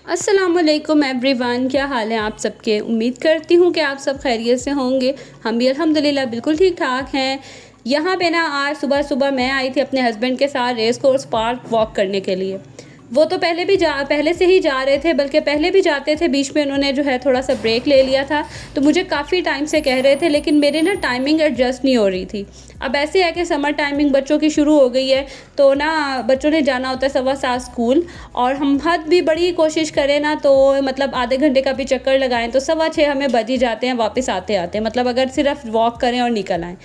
अस्सलामुअलैकुम एवरीवन, क्या हाल है आप सबके। उम्मीद करती हूँ कि आप सब खैरियत से होंगे। हम भी अल्हम्दुलिल्लाह बिल्कुल ठीक ठाक हैं। यहाँ पे ना आज सुबह सुबह मैं आई थी अपने हस्बैंड के साथ रेस कोर्स पार्क वॉक करने के लिए। वो तो पहले से ही जा रहे थे, बल्कि पहले भी जाते थे, बीच में उन्होंने जो है थोड़ा सा ब्रेक ले लिया था। तो मुझे काफ़ी टाइम से कह रहे थे, लेकिन मेरी ना टाइमिंग एडजस्ट नहीं हो रही थी। अब ऐसे है कि समर टाइमिंग बच्चों की शुरू हो गई है, तो ना बच्चों ने जाना होता है 7:15 स्कूल। और हम हद भी बड़ी कोशिश करें ना, तो मतलब आधे घंटे का भी चक्कर लगाएं तो 6:15 हमें बज ही जाते हैं वापस आते आते, मतलब अगर सिर्फ वॉक करें और निकल आएँ।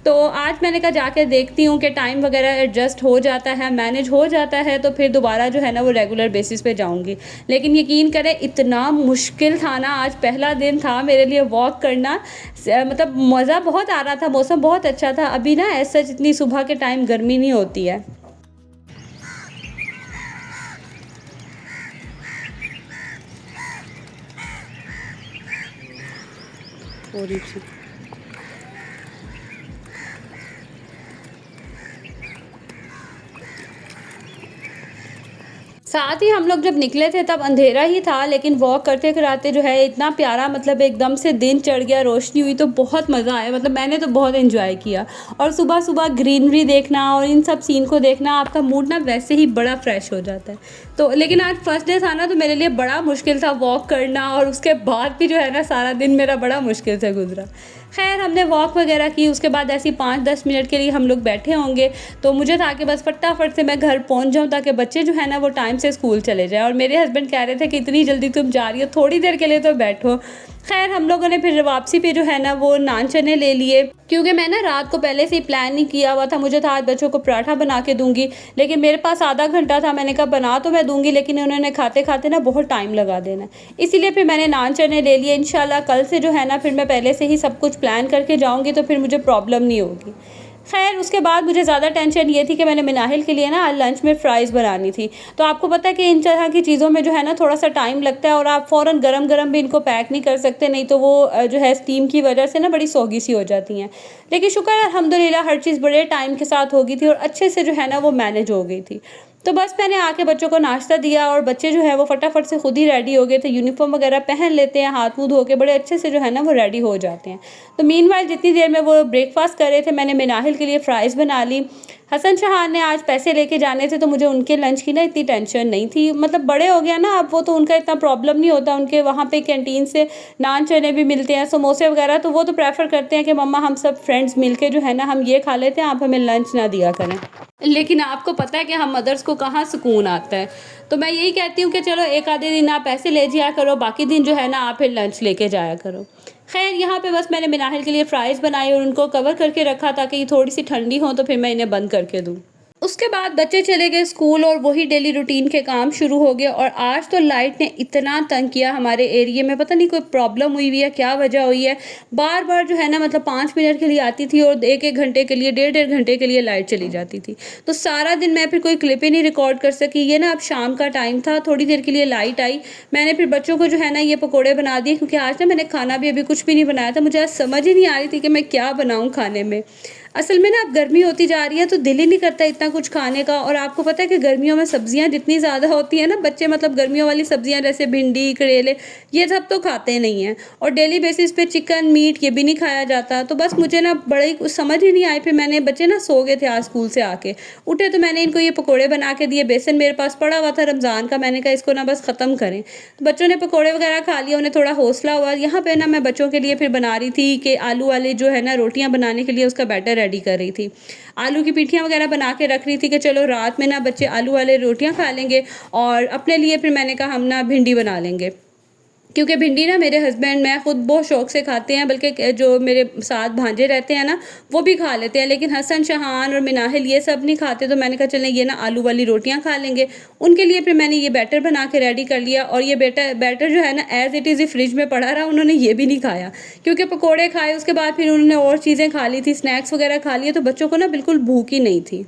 तो आज मैंने कहा जाके देखती हूँ कि टाइम वगैरह एडजस्ट हो जाता है, मैनेज हो जाता है, तो फिर दोबारा जो है ना वो रेगुलर बेसिस पे जाऊँगी। लेकिन यकीन करें इतना मुश्किल था ना, आज पहला दिन था मेरे लिए वॉक करना। मतलब मज़ा बहुत आ रहा था, मौसम बहुत अच्छा था। अभी ना ऐसा जितनी सुबह के टाइम गर्मी नहीं होती है। थोड़ी सी साथ ही हम लोग जब निकले थे तब अंधेरा ही था, लेकिन वॉक करते कराते जो है इतना प्यारा, मतलब एकदम से दिन चढ़ गया, रोशनी हुई, तो बहुत मज़ा आया। मतलब मैंने तो बहुत एंजॉय किया। और सुबह सुबह ग्रीनरी देखना और इन सब सीन को देखना, आपका मूड ना वैसे ही बड़ा फ्रेश हो जाता है। तो लेकिन आज फर्स्ट डे था ना, तो मेरे लिए बड़ा मुश्किल था वॉक करना, और उसके बाद भी जो है ना सारा दिन मेरा बड़ा मुश्किल से गुजरा। खैर हमने वॉक वगैरह की, उसके बाद ऐसी 5-10 मिनट के लिए हम लोग बैठे होंगे। तो मुझे था कि बस फटाफट से मैं घर पहुंच जाऊं, ताकि बच्चे जो है ना वो टाइम से स्कूल चले जाए। और मेरे हस्बैंड कह रहे थे कि इतनी जल्दी तुम जा रही हो, थोड़ी देर के लिए तो बैठो। खैर हम लोगों ने फिर वापसी पे जो है ना वो नान चने ले लिए, क्योंकि मैं ना रात को पहले से ही प्लान नहीं किया हुआ था। मुझे था आज बच्चों को पराठा बना के दूंगी, लेकिन मेरे पास आधा घंटा था। मैंने कहा बना तो मैं दूंगी, लेकिन उन्होंने खाते खाते ना बहुत टाइम लगा देना, इसीलिए फिर मैंने नान चने ले लिए। इंशाल्लाह कल से जो है ना फिर मैं पहले से ही सब कुछ प्लान करके जाऊँगी, तो फिर मुझे प्रॉब्लम नहीं होगी। खैर उसके बाद मुझे ज़्यादा टेंशन ये थी कि मैंने मिनाहिल के लिए ना आज लंच में फ़्राइज़ बनानी थी। तो आपको पता है कि इन तरह की चीज़ों में जो है ना थोड़ा सा टाइम लगता है, और आप फ़ौरन गरम गरम भी इनको पैक नहीं कर सकते, नहीं तो वो जो है स्टीम की वजह से ना बड़ी सोगी सी हो जाती हैं। लेकिन शुक्र है अल्हम्दुलिल्लाह हर चीज़ बड़े टाइम के साथ हो गई थी, और अच्छे से जो है ना वो मैनेज हो गई थी। तो बस मैंने आके बच्चों को नाश्ता दिया, और बच्चे जो है वो फटाफट से खुद ही रेडी हो गए थे। यूनिफॉर्म वगैरह पहन लेते हैं, हाथ मुँह धो के बड़े अच्छे से जो है ना वो रेडी हो जाते हैं। तो मीनवाइल जितनी देर में वो ब्रेकफास्ट कर रहे थे, मैंने मिनाहिल के लिए फ़्राइज़ बना ली। हसन शाहान ने आज पैसे लेके जाने थे, तो मुझे उनके लंच की ना इतनी टेंशन नहीं थी। मतलब बड़े हो गया ना अब, वो तो उनका इतना प्रॉब्लम नहीं होता। उनके वहाँ पे कैंटीन से नान चने भी मिलते हैं, समोसे वगैरह, तो वो तो प्रेफर करते हैं कि मम्मा हम सब फ्रेंड्स मिलके जो है ना हम ये खा लेते हैं, आप हमें लंच ना दिया करें। लेकिन आपको पता है कि हम मदर्स को कहाँ सुकून आता है। तो मैं यही कहती हूँ कि चलो एक आधे दिन आप ऐसे ले जाया करो, बाकी दिन जो है ना आप फिर लंच लेके जाया करो। खैर यहाँ पे बस मैंने मिनाहिल के लिए फ़्राइज़ बनाई और उनको कवर करके रखा, ताकि ये थोड़ी सी ठंडी हो तो फिर मैं इन्हें बंद करके दूँ। उसके बाद बच्चे चले गए स्कूल, और वही डेली रूटीन के काम शुरू हो गए। और आज तो लाइट ने इतना तंग किया हमारे एरिया में, पता नहीं कोई प्रॉब्लम हुई हुई है, क्या वजह हुई है। बार बार जो है ना मतलब 5 मिनट के लिए आती थी, और एक एक घंटे के लिए, डेढ़ डेढ़ घंटे के लिए लाइट चली जाती थी। तो सारा दिन मैं फिर कोई क्लिप ही नहीं रिकॉर्ड कर सकी। ये ना अब शाम का टाइम था, थोड़ी देर के लिए लाइट आई। मैंने फिर बच्चों को जो है ना ये पकौड़े बना दिए, क्योंकि आज ना मैंने खाना भी अभी कुछ भी नहीं बनाया था। मुझे आज समझ ही नहीं आ रही थी कि मैं क्या बनाऊँ खाने में। असल में ना अब गर्मी होती जा रही है, तो दिल ही नहीं करता इतना कुछ खाने का। और आपको पता है कि गर्मियों में सब्जियां जितनी ज़्यादा होती हैं ना, बच्चे मतलब गर्मियों वाली सब्जियां जैसे भिंडी, करेले, ये सब तो खाते नहीं हैं। और डेली बेसिस पे चिकन, मीट ये भी नहीं खाया जाता। तो बस मुझे ना बड़ी कुछ समझ ही नहीं आई। फिर मैंने, बच्चे ना सो गए थे आज स्कूल से आके, उठे तो मैंने इनको ये पकौड़े बना के दिए। बेसन मेरे पास पड़ा हुआ था रमज़ान का, मैंने कहा इसको ना बस ख़त्म करें। तो बच्चों ने पकौड़े वगैरह खा लिया, उन्हें थोड़ा हौसला हुआ। यहाँ पे ना मैं बच्चों के लिए फिर बना रही थी कि आलू वाले जो है ना रोटियाँ बनाने के लिए उसका बैटर रेडी कर रही थी। आलू की पिठियाँ वगैरह बना के रख रही थी कि चलो रात में ना बच्चे आलू वाले रोटियाँ खा लेंगे, और अपने लिए फिर मैंने कहा हम ना भिंडी बना लेंगे। क्योंकि भिंडी ना मेरे हस्बैंड, मैं खुद बहुत शौक से खाते हैं, बल्कि जो मेरे साथ भांजे रहते हैं ना वो भी खा लेते हैं, लेकिन हसन, शहान और मिनाहिल ये सब नहीं खाते। तो मैंने कहा चलें ये ना आलू वाली रोटियां खा लेंगे। उनके लिए फिर मैंने ये बैटर बना के रेडी कर लिया, और ये बैटर जो है ना as it is he fridge में पड़ा रहा। उन्होंने ये भी नहीं खाया, क्योंकि पकौड़े खाए, उसके बाद फिर उन्होंने और चीज़ें खा ली थी, स्नैक्स वगैरह खा लिए, तो बच्चों को ना बिल्कुल भूख ही नहीं थी।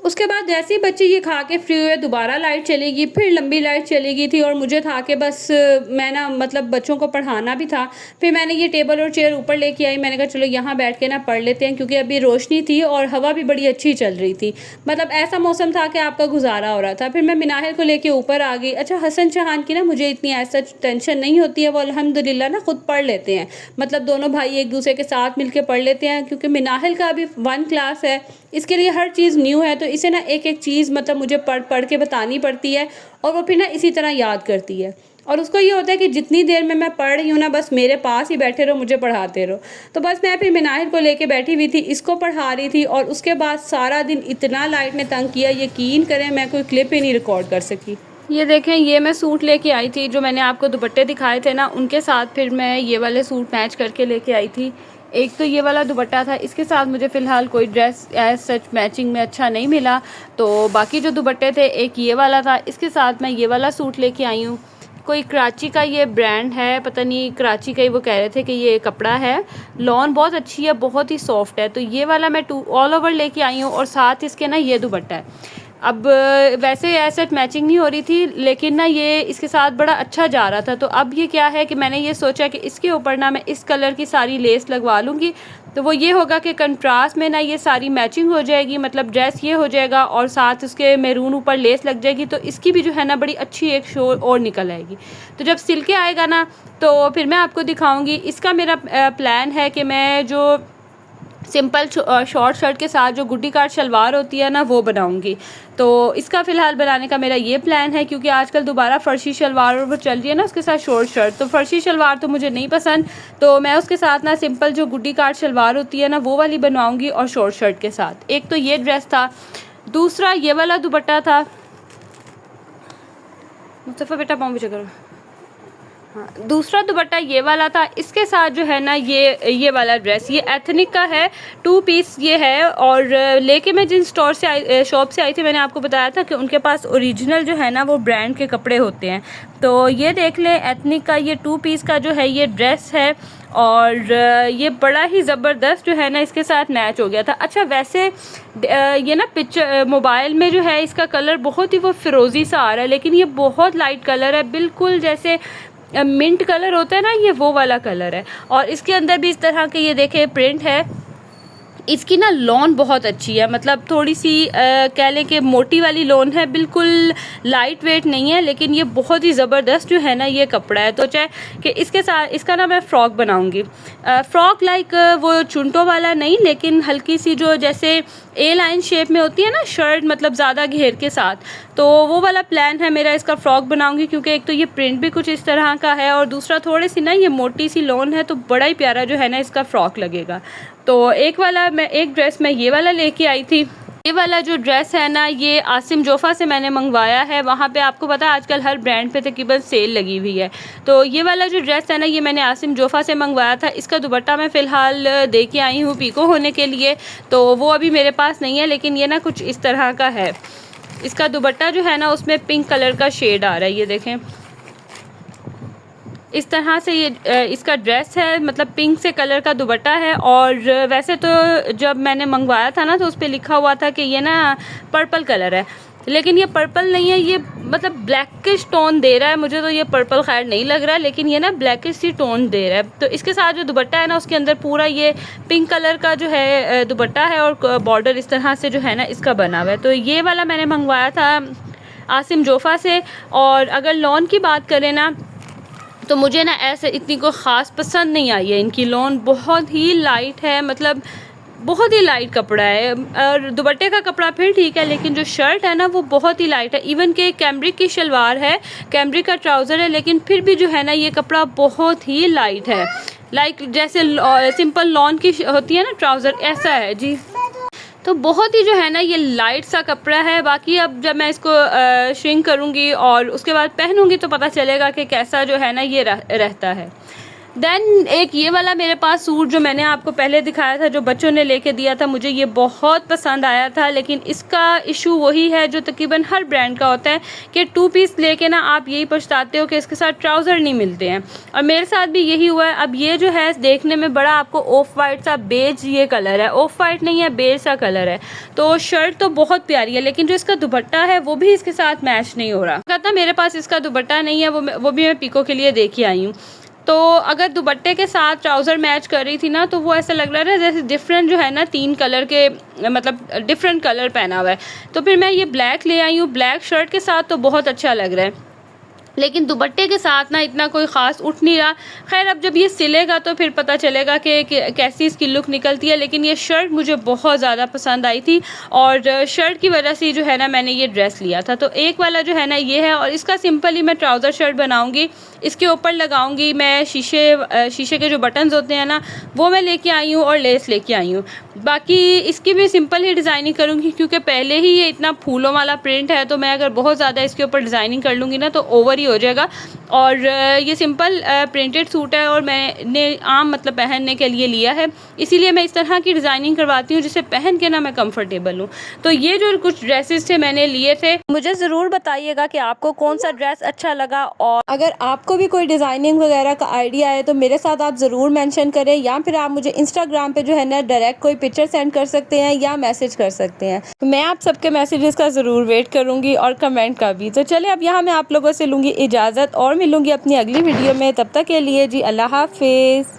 उसके बाद जैसे ही बच्चे ये खा के फ्री हुए दोबारा लाइट चलेगी, फिर लंबी लाइट चली थी और मुझे था कि बस मैं ना मतलब बच्चों को पढ़ाना भी था। फिर मैंने ये टेबल और चेयर ऊपर लेके आई, मैंने कहा चलो यहाँ बैठ के ना पढ़ लेते हैं, क्योंकि अभी रोशनी थी और हवा भी बड़ी अच्छी चल रही थी। मतलब ऐसा मौसम था कि आपका गुजारा हो रहा था। फिर मैं मिनाहिल को लेके ऊपर आ गई। अच्छा, हसन चौहान की ना मुझे इतनी ऐसा टेंशन नहीं होती है, वो अल्हम्दुलिल्लाह ना खुद पढ़ लेते हैं। मतलब दोनों भाई एक दूसरे के साथ मिलके पढ़ लेते हैं, क्योंकि मिनाहिल का अभी 1 क्लास है, इसके लिए हर चीज़ न्यू है, तो इसे ना एक एक चीज़ मतलब मुझे पढ़ पढ़ के बतानी पड़ती है और वो फिर ना इसी तरह याद करती है। और उसको ये होता है कि जितनी देर में मैं पढ़ रही हूँ ना, बस मेरे पास ही बैठे रहो, मुझे पढ़ाते रहो। तो बस मैं फिर मिनाहिल को लेके बैठी हुई थी, इसको पढ़ा रही थी, और उसके बाद सारा दिन इतना लाइट ने तंग किया, यकीन करें मैं कोई क्लिप ही नहीं रिकॉर्ड कर सकी। ये देखें, ये मैं सूट लेके आई थी, जो मैंने आपको दुपट्टे दिखाए थे ना, उनके साथ फिर मैं ये वाले सूट मैच करके लेके आई थी। एक तो ये वाला दुपट्टा था, इसके साथ मुझे फ़िलहाल कोई ड्रेस एज सच मैचिंग में अच्छा नहीं मिला, तो बाकी जो दुपट्टे थे, एक ये वाला था, इसके साथ मैं ये वाला सूट लेके आई हूँ। कोई कराची का ये ब्रांड है, पता नहीं कराची का ही, वो कह रहे थे कि ये कपड़ा है, लॉन बहुत अच्छी है, बहुत ही सॉफ्ट है। तो ये वाला मैं ऑल ओवर लेके आई हूँ और साथ इसके ना ये दुपट्टा है। अब वैसे ऐसे मैचिंग नहीं हो रही थी, लेकिन ना ये इसके साथ बड़ा अच्छा जा रहा था। तो अब ये क्या है कि मैंने ये सोचा कि इसके ऊपर ना मैं इस कलर की सारी लेस लगवा लूँगी, तो वो ये होगा कि कंट्रास्ट में ना ये सारी मैचिंग हो जाएगी, मतलब ड्रेस ये हो जाएगा और साथ उसके मैरून ऊपर लेस लग जाएगी, तो इसकी भी जो है ना बड़ी अच्छी एक शो और निकल आएगी। तो जब सिल के आएगा ना, तो फिर मैं आपको दिखाऊँगी। इसका मेरा प्लान है कि मैं जो सिंपल शॉर्ट शर्ट के साथ जो गुड्डी काट शलवार होती है ना, वो बनाऊंगी। तो इसका फ़िलहाल बनाने का मेरा ये प्लान है, क्योंकि आजकल दोबारा फ़र्शी शलवार और वो चल रही है ना, उसके साथ शॉर्ट शर्ट। तो फ़र्शी शलवार तो मुझे नहीं पसंद, तो मैं उसके साथ ना सिंपल जो गुड्डी काट शलवार होती है ना, वो वाली बनवाऊंगी और शॉर्ट शर्ट के साथ। एक तो ये ड्रेस था, दूसरा ये वाला दुपट्टा था। मुस्तफ़ा बेटा पाँव पीछे करो। हाँ, दूसरा दुपट्टा ये वाला था, इसके साथ जो है ना ये वाला ड्रेस, ये एथनिक का है, 2 पीस ये है। और लेके मैं जिन शॉप से आई थी, मैंने आपको बताया था कि उनके पास ओरिजिनल जो है ना वो ब्रांड के कपड़े होते हैं। तो ये देख लें, एथनिक का ये 2 पीस का जो है ये ड्रेस है, और ये बड़ा ही ज़बरदस्त जो है ना इसके साथ मैच हो गया था। अच्छा, वैसे ये ना पिक्चर मोबाइल में जो है इसका कलर बहुत ही वो फ़िरोज़ी सा आ रहा है, लेकिन ये बहुत लाइट कलर है, बिल्कुल जैसे मिंट कलर होता है ना, ये वो वाला कलर है। और इसके अंदर भी इस तरह के ये देखें प्रिंट है। इसकी ना लॉन बहुत अच्छी है, मतलब थोड़ी सी कह लें कि मोटी वाली लॉन है, बिल्कुल लाइट वेट नहीं है, लेकिन ये बहुत ही ज़बरदस्त जो है ना ये कपड़ा है। तो चाहे कि इसके साथ इसका ना मैं फ़्रॉक बनाऊंगी, फ़्रॉक लाइक वो चुनटों वाला नहीं, लेकिन हल्की सी जो जैसे ए लाइन शेप में होती है ना शर्ट, मतलब ज़्यादा घेर के साथ, तो वो वाला प्लान है मेरा। इसका फ़्रॉक बनाऊंगी, क्योंकि एक तो ये प्रिंट भी कुछ इस तरह का है, और दूसरा थोड़ी सी ना ये मोटी सी लॉन है, तो बड़ा ही प्यारा जो है ना इसका फ़्रॉक लगेगा। तो एक ड्रेस मैं ये वाला लेके आई थी। ये वाला जो ड्रेस है ना, ये आसिम जोफ़ा से मैंने मंगवाया है। वहाँ पे आपको पता है आजकल हर ब्रांड पे तकरीबन सेल लगी हुई है। तो ये वाला जो ड्रेस है ना, ये मैंने आसिम जोफ़ा से मंगवाया था। इसका दुपट्टा मैं फ़िलहाल दे के आई हूँ पीको होने के लिए, तो वो अभी मेरे पास नहीं है, लेकिन ये ना कुछ इस तरह का है। इसका दुपट्टा जो है ना उसमें पिंक कलर का शेड आ रहा है, ये देखें इस तरह से। ये इसका ड्रेस है, मतलब पिंक से कलर का दुपट्टा है। और वैसे तो जब मैंने मंगवाया था ना, तो उस पर लिखा हुआ था कि ये ना पर्पल कलर है, लेकिन ये पर्पल नहीं है, ये मतलब ब्लैकिश टोन दे रहा है मुझे। तो ये पर्पल खैर नहीं लग रहा है, लेकिन ये ना ब्लैकिश सी टोन दे रहा है। तो इसके साथ जो दुपट्टा है ना, उसके अंदर पूरा ये पिंक कलर का जो है दुपट्टा है, और बॉर्डर इस तरह से जो है ना इसका बना हुआ है। तो ये वाला मैंने मंगवाया था आसिम जोफ़ा से। और अगर लॉन की बात करें ना, तो मुझे ना ऐसे इतनी कोई ख़ास पसंद नहीं आई है। इनकी लॉन बहुत ही लाइट है, मतलब बहुत ही लाइट कपड़ा है। और दुपट्टे का कपड़ा फिर ठीक है, लेकिन जो शर्ट है ना वो बहुत ही लाइट है। इवन के कैमरिक की शलवार है, कैमरिक का ट्राउज़र है, लेकिन फिर भी जो है ना ये कपड़ा बहुत ही लाइट है, लाइक जैसे सिंपल लॉन की होती है ना ट्राउज़र, ऐसा है जी। तो बहुत ही जो है ना ये लाइट सा कपड़ा है। बाकी अब जब मैं इसको श्रिंक करूँगी और उसके बाद पहनूँगी, तो पता चलेगा कि कैसा जो है ना ये रहता है। देन एक ये वाला मेरे पास सूट जो मैंने आपको पहले दिखाया था, जो बच्चों ने लेके दिया था, मुझे ये बहुत पसंद आया था। लेकिन इसका इशू वही है जो तकरीबन हर ब्रांड का होता है कि 2 पीस लेके ना आप यही पछताते हो कि इसके साथ ट्राउज़र नहीं मिलते हैं, और मेरे साथ भी यही हुआ है। अब ये जो है देखने में बड़ा आपको ऑफ वाइट सा बेज ये कलर है, ऑफ वाइट नहीं है, बेज सा कलर है। तो शर्ट तो बहुत प्यारी है, लेकिन जो इसका दुपट्टा है वो भी इसके साथ मैच नहीं हो रहा। कहता मेरे पास इसका दुपट्टा नहीं है, वो भी मैं पीको के लिए देख के आई हूँ। तो अगर दुपट्टे के साथ ट्राउज़र मैच कर रही थी ना, तो वो ऐसा लग रहा है जैसे डिफरेंट जो है ना 3 कलर के, मतलब डिफरेंट कलर पहना हुआ है। तो फिर मैं ये ब्लैक ले आई हूँ। ब्लैक शर्ट के साथ तो बहुत अच्छा लग रहा है, लेकिन दुपट्टे के साथ ना इतना कोई ख़ास उठ नहीं रहा। खैर अब जब ये सिलेगा तो फिर पता चलेगा कि कैसी इसकी लुक निकलती है। लेकिन ये शर्ट मुझे बहुत ज़्यादा पसंद आई थी, और शर्ट की वजह से जो है ना मैंने ये ड्रेस लिया था। तो एक वाला जो है ना ये है, और इसका सिंपली मैं ट्राउज़र शर्ट बनाऊँगी। इसके ऊपर लगाऊंगी मैं शीशे के जो बटन्स होते हैं ना, वो मैं लेके आई हूँ, और लेस लेके आई हूँ। बाकी इसकी भी सिंपल ही डिज़ाइनिंग करूँगी, क्योंकि पहले ही ये इतना फूलों वाला प्रिंट है। तो मैं अगर बहुत ज़्यादा इसके ऊपर डिज़ाइनिंग कर लूँगी ना तो ओवर ही हो जाएगा। और ये सिंपल प्रिंटेड सूट है, और मैंने आम मतलब पहनने के लिए लिया है, इसीलिए मैं इस तरह की डिज़ाइनिंग करवाती हूँ जिसे पहन के ना मैं कंफर्टेबल हूँ। तो ये जो कुछ ड्रेसेस थे मैंने लिए थे। मुझे ज़रूर बताइएगा कि आपको कौन सा ड्रेस अच्छा लगा, और अगर आपको भी कोई डिज़ाइनिंग वगैरह का आइडिया है तो मेरे साथ आप ज़रूर मेंशन करें, या फिर आप मुझे इंस्टाग्राम पे जो है ना डायरेक्ट कोई पिक्चर सेंड कर सकते हैं या मैसेज कर सकते हैं। तो मैं आप सबके मैसेजेस का ज़रूर वेट करूँगी, और कमेंट का भी। तो चलिए अब यहाँ मैं आप लोगों से लूँगी इजाज़त, और मिलूँगी अपनी अगली वीडियो में। तब तक के लिए जी अल्लाह हाफिज़।